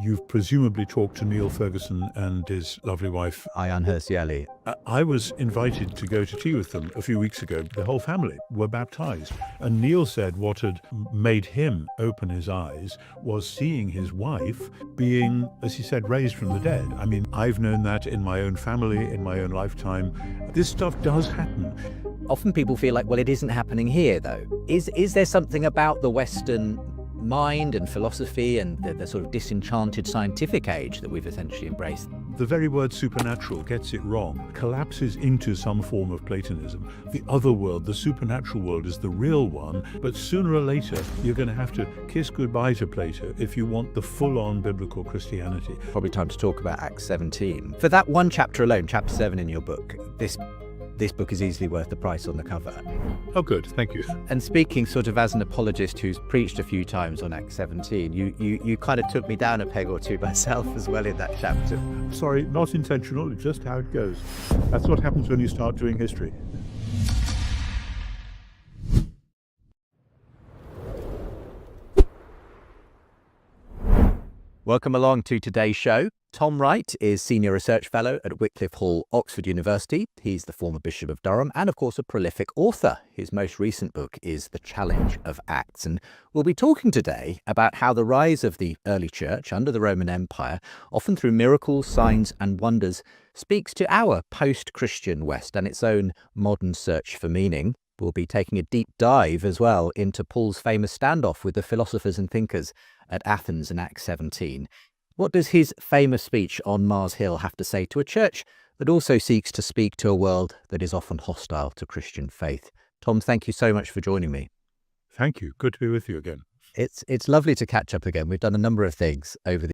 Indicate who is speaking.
Speaker 1: You've presumably talked to Neil Ferguson and his lovely wife.
Speaker 2: Ayaan Hirsi Ali.
Speaker 1: I was invited to go to tea with them a few weeks ago. The whole family were baptized. And Neil said what had made him open his eyes was seeing his wife being, as he said, raised from the dead. I mean, I've known that in my own family, in my own lifetime. This stuff does happen.
Speaker 2: Often people feel like, well, it isn't happening here, though. Is there something about the Western mind and philosophy and the sort of disenchanted scientific age that we've essentially embraced?
Speaker 1: The very word supernatural gets it wrong, collapses into some form of Platonism. The other world, the supernatural world, is the real one, but sooner or later you're going to have to kiss goodbye to Plato if you want the full-on biblical Christianity.
Speaker 2: Probably time to talk about Acts 17. For that one chapter alone, chapter 7 in your book, this book is easily worth the price on the cover.
Speaker 1: Oh, good. Thank you.
Speaker 2: And speaking sort of as an apologist who's preached a few times on Acts 17, you kind of took me down a peg or two myself as well in that chapter.
Speaker 1: Sorry, not intentional. It's just how it goes. That's what happens when you start doing history.
Speaker 2: Welcome along to today's show. Tom Wright is Senior Research Fellow at Wycliffe Hall, Oxford University. He's the former Bishop of Durham and, of course, a prolific author. His most recent book is The Challenge of Acts. And we'll be talking today about how the rise of the early church under the Roman Empire, often through miracles, signs and wonders, speaks to our post-Christian West and its own modern search for meaning. We'll be taking a deep dive as well into Paul's famous standoff with the philosophers and thinkers at Athens in Acts 17. What does his famous speech on Mars Hill have to say to a church that also seeks to speak to a world that is often hostile to Christian faith? Tom, thank you so much for joining me.
Speaker 1: Thank you. Good to be with you again.
Speaker 2: It's lovely to catch up again. We've done a number of things over the